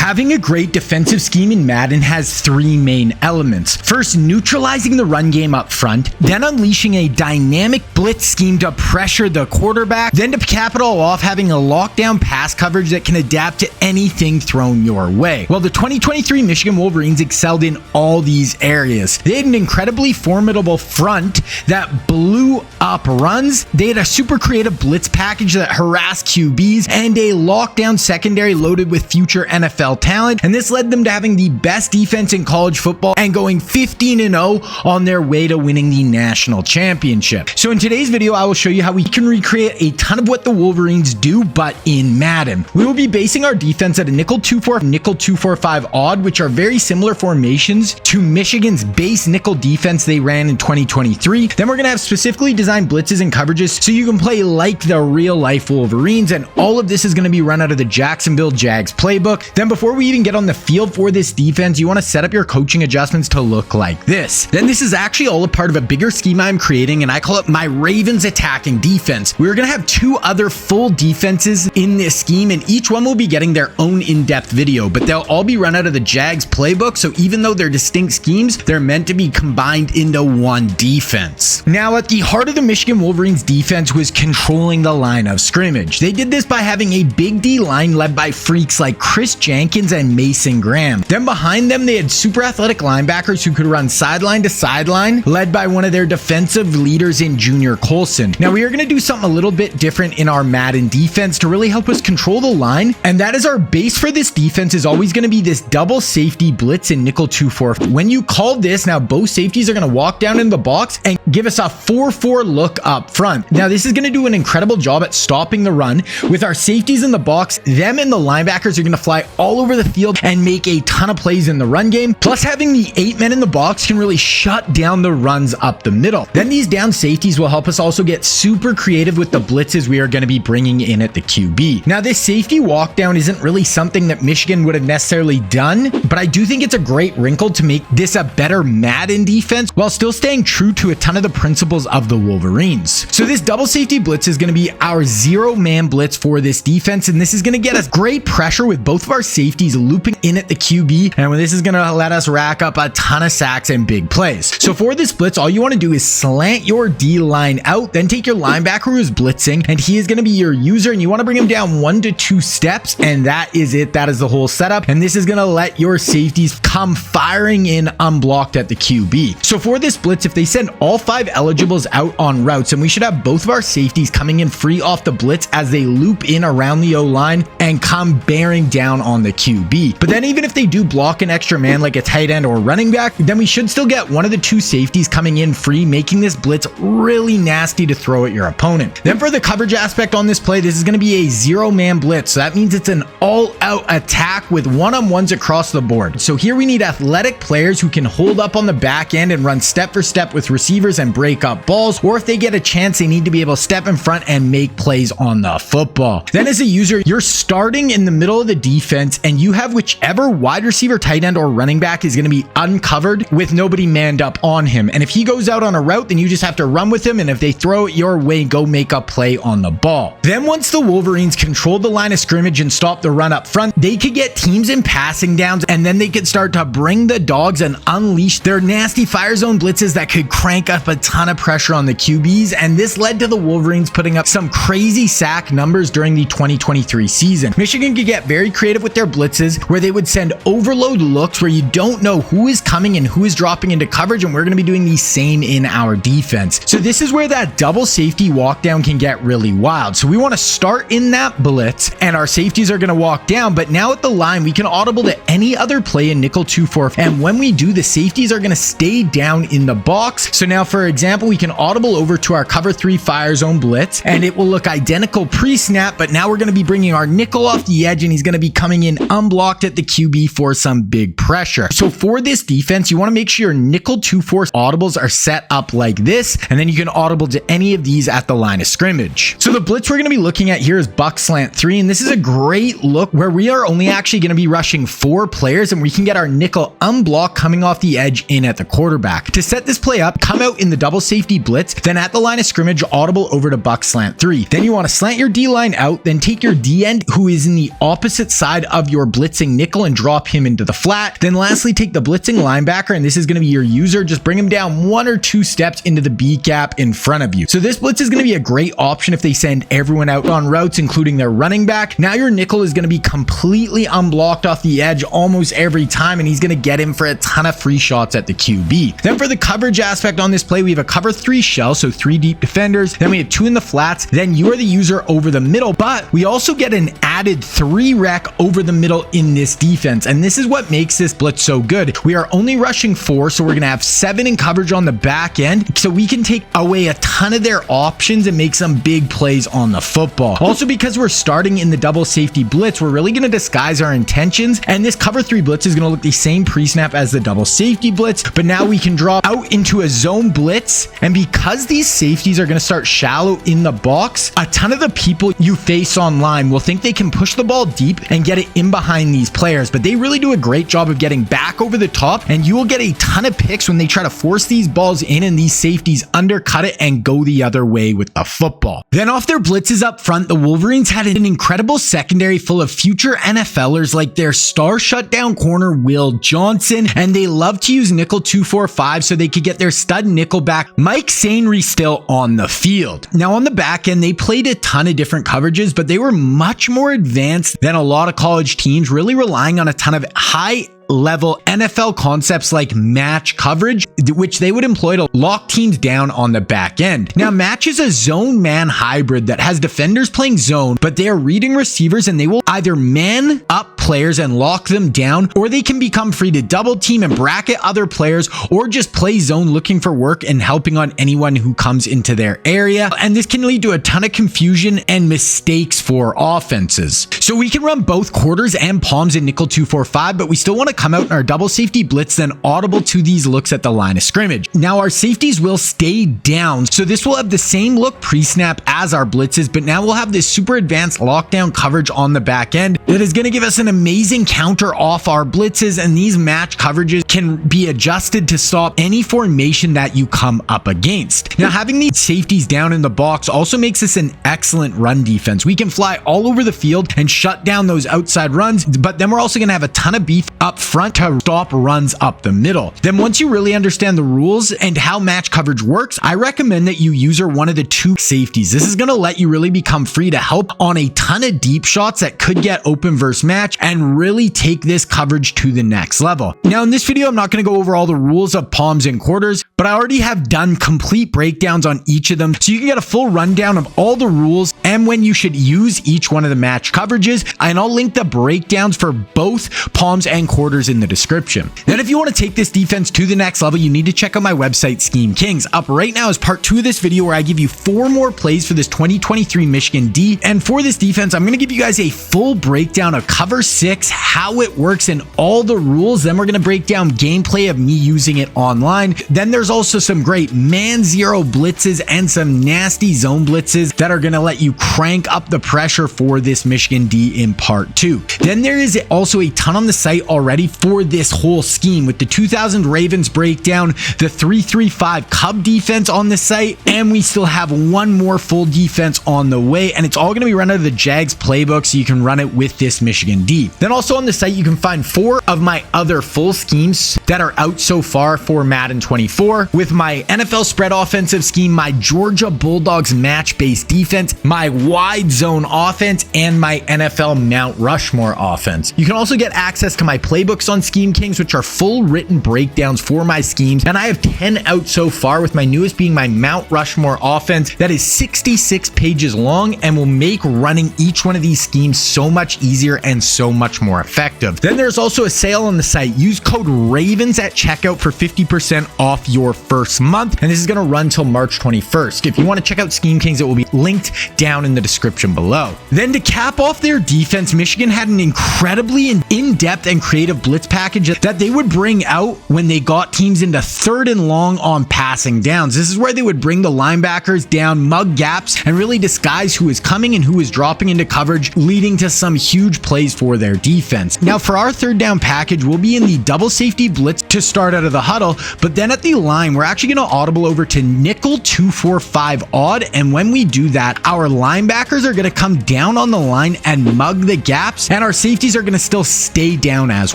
Having a great defensive scheme in Madden has three main elements. First, neutralizing the run game up front, then unleashing a dynamic blitz scheme to pressure the quarterback, then to cap it all off, having a lockdown pass coverage that can adapt to anything thrown your way. Well, the 2023 Michigan Wolverines excelled in all these areas. They had an incredibly formidable front that blew up runs, they had a super creative blitz package that harassed QBs, and a lockdown secondary loaded with future NFL talent, and this led them to having the best defense in college football and going 15-0 on their way to winning the national championship. So in today's video, I will show you how we can recreate a ton of what the Wolverines do, but in Madden. We will be basing our defense at a nickel 2-4, nickel 2-4-5 odd, which are very similar formations to Michigan's base nickel defense they ran in 2023. Then we're going to have specifically designed blitzes and coverages so you can play like the real life Wolverines, and all of this is going to be run out of the Jacksonville Jags playbook. Then before we even get on the field for this defense, you want to set up your coaching adjustments to look like this. Then this is actually all a part of a bigger scheme I'm creating, and I call it my Ravens attacking defense. We're going to have two other full defenses in this scheme, and each one will be getting their own in-depth video, but they'll all be run out of the Jags playbook, so even though they're distinct schemes, they're meant to be combined into one defense. Now, at the heart of the Michigan Wolverines defense was controlling the line of scrimmage. They did this by having a big D line led by freaks like Chris Jenkins and Mason Graham. Then behind them, they had super athletic linebackers who could run sideline to sideline, led by one of their defensive leaders in Junior Colson. Now, we are going to do something a little bit different in our Madden defense to really help us control the line, and that is our base for this defense is always going to be this double safety blitz in nickel 2-4. When you call this, now both safeties are going to walk down in the box and give us a 4-4 look up front. Now, this is going to do an incredible job at stopping the run. With our safeties in the box, them and the linebackers are going to fly all over the field and make a ton of plays in the run game. Plus, having the 8 men in the box can really shut down the runs up the middle. Then these down safeties will help us also get super creative with the blitzes we are going to be bringing in at the QB. Now, this safety walk down isn't really something that Michigan would have necessarily done, but I do think it's a great wrinkle to make this a better Madden defense while still staying true to a ton of the principles of the Wolverines. So this double safety blitz is going to be our 0-man blitz for this defense, and this is going to get us great pressure with both of our safeties looping in at the QB, and this is going to let us rack up a ton of sacks and big plays. So for this blitz, all you want to do is slant your D line out, then take your linebacker who is blitzing, and he is going to be your user, and you want to bring him down 1 to 2 steps, and that is it. That is the whole setup, and this is going to let your safeties come firing in unblocked at the QB. So for this blitz, if they send all 5 eligibles out on routes, and we should have both of our safeties coming in free off the blitz as they loop in around the O-line and come bearing down on the QB. But then even if they do block an extra man like a tight end or running back, then we should still get one of the 2 safeties coming in free, making this blitz really nasty to throw at your opponent. Then for the coverage aspect on this play, this is going to be a 0-man blitz. So that means it's an all-out attack with one-on-ones across the board. So here we need athletic players who can hold up on the back end and run step for step with receivers and break up balls, or if they get a chance, they need to be able to step in front and make plays on the football. Then as a user, you're starting in the middle of the defense, and you have whichever wide receiver, tight end, or running back is going to be uncovered with nobody manned up on him. And if he goes out on a route, then you just have to run with him, and if they throw it your way, go make a play on the ball. Then once the Wolverines control the line of scrimmage and stop the run up front, they could get teams in passing downs, and then they could start to bring the dogs and unleash their nasty fire zone blitzes that could crank up a ton of pressure on the QBs, and this led to the Wolverines putting up some crazy sack numbers during the 2023 season. Michigan could get very creative with their blitzes, where they would send overload looks where you don't know who is coming and who is dropping into coverage, and we're going to be doing the same in our defense. So this is where that double safety walk down can get really wild. So we want to start in that blitz, and our safeties are going to walk down, but now at the line, we can audible to any other play in nickel 2-4, and when we do, the safeties are going to stay down in the box. So now, for example, we can audible over to our cover 3 fire zone blitz, and it will look identical pre-snap, but now we're going to be bringing our nickel off the edge, and he's going to be coming in unblocked at the QB for some big pressure. So for this defense, you want to make sure your nickel 2-4 audibles are set up like this, and then you can audible to any of these at the line of scrimmage. So the blitz we're going to be looking at here is buck slant 3, and this is a great look where we are only actually going to be rushing 4 players, and we can get our nickel unblocked coming off the edge in at the quarterback. To set this play up, come out in the double safety blitz, then at the line of scrimmage, audible over to buck slant 3. Then you want to slant your D line out, then take your D end who is in the opposite side of your blitzing nickel and drop him into the flat. Then lastly, take the blitzing linebacker, and this is going to be your user. Just bring him down 1 or 2 steps into the B gap in front of you. So this blitz is going to be a great option if they send everyone out on routes, including their running back. Now your nickel is going to be completely unblocked off the edge almost every time, and he's going to get him for a ton of free shots at the QB. Then for the coverage aspect on this play, we have a cover 3 shell, so 3 deep defenders. Then we have 2 in the flats. Then you are the user over the middle, but we also get an added 3 rec over the middle in this defense, and this is what makes this blitz so good. We are only rushing 4, so we're going to have 7 in coverage on the back end, so we can take away a ton of their options and make some big plays on the football. Also, because we're starting in the double safety blitz, we're really going to disguise our intentions, and this cover 3 blitz is going to look the same pre-snap as the double safety blitz, but now we can drop out into a zone blitz, and because these safeties are going to start shallow in the box, a ton of the people you face online will think they can push the ball deep and get it in behind these players, but they really do a great job of getting back over the top, and you will get a ton of picks when they try to force these balls in and these safeties undercut it and go the other way with the football. Then off their blitzes up front, the Wolverines had an incredible secondary full of future NFLers like their star shutdown corner Will Johnson, and they love to use nickel 2-4-5 so they could get their stud nickel back Mike Sainry still on the field. Now on the back end, they played a ton of different coverages, but they were much more advanced than a lot of college teams, really relying on a ton of high level NFL concepts like match coverage, which they would employ to lock teams down on the back end. Now, match is a zone man hybrid that has defenders playing zone, but they are reading receivers and they will either man up players and lock them down, or they can become free to double team and bracket other players, or just play zone looking for work and helping on anyone who comes into their area. And this can lead to a ton of confusion and mistakes for offenses. So we can run both quarters and palms in nickel 2-4-5, but we still want to come out in our double safety blitz, then audible to these looks at the line of scrimmage. Now our safeties will stay down, so this will have the same look pre-snap as our blitzes, but now we'll have this super advanced lockdown coverage on the back end that is going to give us an amazing counter off our blitzes, and these match coverages can be adjusted to stop any formation that you come up against. Now having these safeties down in the box also makes this an excellent run defense. We can fly all over the field and shut down those outside runs, but then we're also going to have a ton of beef up front to stop runs up the middle. Then once you really understand the rules and how match coverage works, I recommend that you user one of the 2 safeties. This is going to let you really become free to help on a ton of deep shots that could get open versus match and really take this coverage to the next level. Now in this video, I'm not going to go over all the rules of palms and quarters, but I already have done complete breakdowns on each of them, so you can get a full rundown of all the rules and when you should use each one of the match coverages, and I'll link the breakdowns for both palms and quarters in the description. Then if you want to take this defense to the next level, you need to check out my website, Scheme Kings. Up right now is part 2 of this video where I give you 4 more plays for this 2023 Michigan D, and for this defense, I'm going to give you guys a full breakdown of cover 6, how it works, and all the rules. Then we're going to break down gameplay of me using it online. Then there's also some great man zero blitzes and some nasty zone blitzes that are going to let you crank up the pressure for this Michigan D in part 2. Then there is also a ton on the site already for this whole scheme with the 2000 Ravens breakdown, the 3-3-5 Cub defense on the site, and we still have 1 more full defense on the way, and it's all going to be run out of the Jags playbook, so you can run it with this Michigan D. Then also on the site, you can find 4 of my other full schemes that are out so far for Madden 24, with my NFL spread offensive scheme, my Georgia Bulldogs match-based defense, my wide zone offense, and my NFL Mount Rushmore offense. You can also get access to my playbooks on Scheme Kings, which are full written breakdowns for my schemes, and I have 10 out so far, with my newest being my Mount Rushmore offense that is 66 pages long and will make running each one of these schemes so much easier and so much more effective. Then there's also a sale on the site. Use code RAVENS at checkout for 50% off your first month, and this is going to run till March 21st. If you want to check out Scheme Kings, it will be linked down in the description below. Then to cap off their defense, Michigan had an incredibly in-depth and creative blitz package that they would bring out when they got teams into 3rd and long on passing downs. This is where they would bring the linebackers down, mug gaps, and really disguise who is coming and who is dropping into coverage, leading to some huge plays for their defense. Now for our 3rd down package, we'll be in the double safety blitz to start out of the huddle, but then at the line, we're actually going to audible over to nickel 2-4-5 odd, and when we do that, our linebackers are going to come down on the line and mug the gaps, and our safeties are going to still stay down as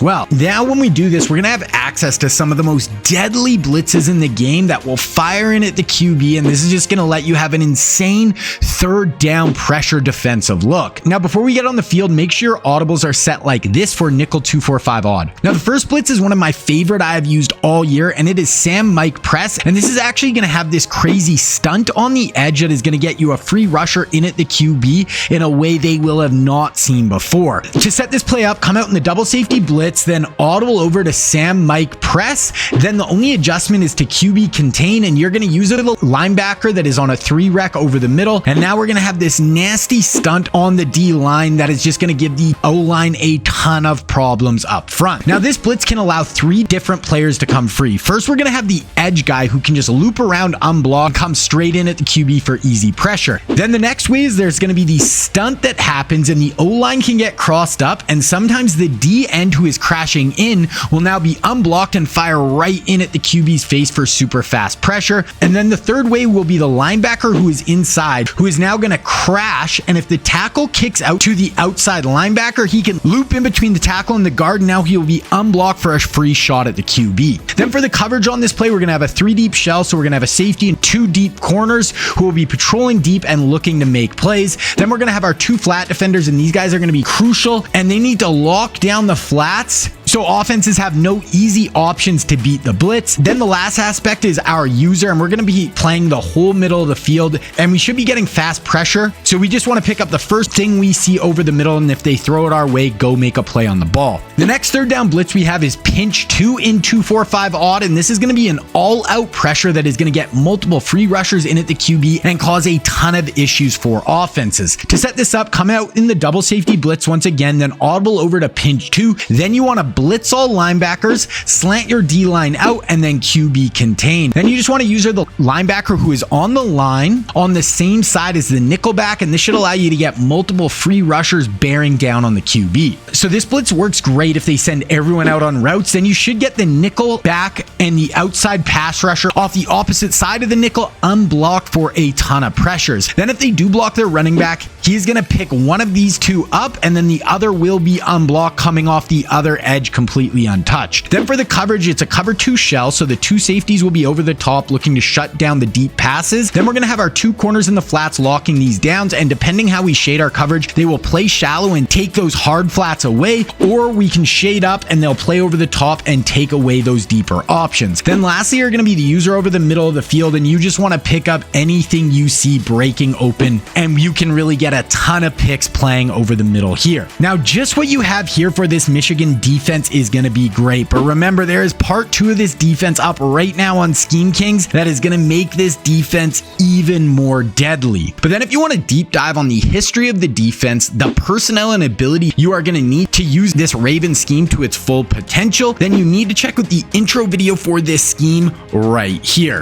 well. Now when we do this, we're going to have access to some of the most deadly blitzes in the game that will fire in at the QB, and this is just going to let you have an insane 3rd down pressure defensive look. Now before we get on the field, make sure your audibles are set like this for nickel 2-4-5 odd. Now the first blitz is one of my favorite I have used all year, and it is Sam Mike press, and this is actually going to have this crazy stunt on the edge that is going to get you a free rusher in at the QB in a way they will have not seen before. To set this play up, come out in the double safety blitz, then audible over to Sam Mike press, then the only adjustment is to QB contain, and you're going to use a little linebacker that is on a 3 rec over the middle, and now we're going to have this nasty stunt on the D line that is just going to give the O line a ton of problems up front. Now this blitz can allow 3 different players to come free. First, we're going to have the edge guy who can just loop around, unblock, and come straight in at the QB for easy pressure. Then the next way is there's going to be the stunt that happens, and the O line can get crossed up, and sometimes the D end who is crashing in will now be unblocked and fire right in at the QB's face for super fast pressure. And then the third way will be the linebacker who is inside, who is now going to crash, and if the tackle kicks out to the outside linebacker, he can loop in between the tackle and the guard, and now he will be unblocked for a free shot at the QB. Then for the coverage on this play, we're going to have a 3 deep shell, so we're going to have a safety and 2 deep corners who will be patrolling deep and looking to make plays. Then we're going to have our 2 flat defenders, and these guys are going to be crucial, and they need to lock down the flats so offenses have no easy options to beat the blitz. Then the last aspect is our user, and we're going to be playing the whole middle of the field, and we should be getting fast pressure, so we just want to pick up the first thing we see over the middle, and if they throw it our way, go make a play on the ball. The next 3rd down blitz we have is pinch 2 in 2-4-5 odd, and this is going to be an all-out pressure that is going to get multiple free rushers in at the QB and cause a ton of issues for offenses. To set this up, come out in the double safety blitz once again, then audible over to pinch 2, then you want to blitz all linebackers, slant your D-line out, and then QB contain. Then you just want to use the linebacker who is on the line on the same side as the nickelback, and this should allow you to get multiple free rushers bearing down on the QB. So this blitz works great if they send everyone out on routes, then you should get the nickel back and the outside pass rusher off the opposite side of the nickel unblocked for a ton of pressures. Then if they do block their running back, he's going to pick one of these 2 up, and then the other will be unblocked coming off the other edge completely untouched. Then for the coverage, it's a cover 2 shell, so the 2 safeties will be over the top looking to shut down the deep passes. Then we're going to have our 2 corners in the flats locking these downs, and depending how we shade our coverage, they will play shallow and take those hard flats away, or we can shade up and they'll play over the top and take away those deeper options. Then lastly are going to be the user over the middle of the field, and you just want to pick up anything you see breaking open, and you can really get a ton of picks playing over the middle here. Now just what you have here for this Michigan defense is going to be great, but remember there is part 2 of this defense up right now on Scheme Kings that is going to make this defense even more deadly. But then if you want to deep dive on the history of the defense, the personnel and ability you are going to need to use this Raven scheme to its full potential, then you need to check out the intro video for this scheme right here.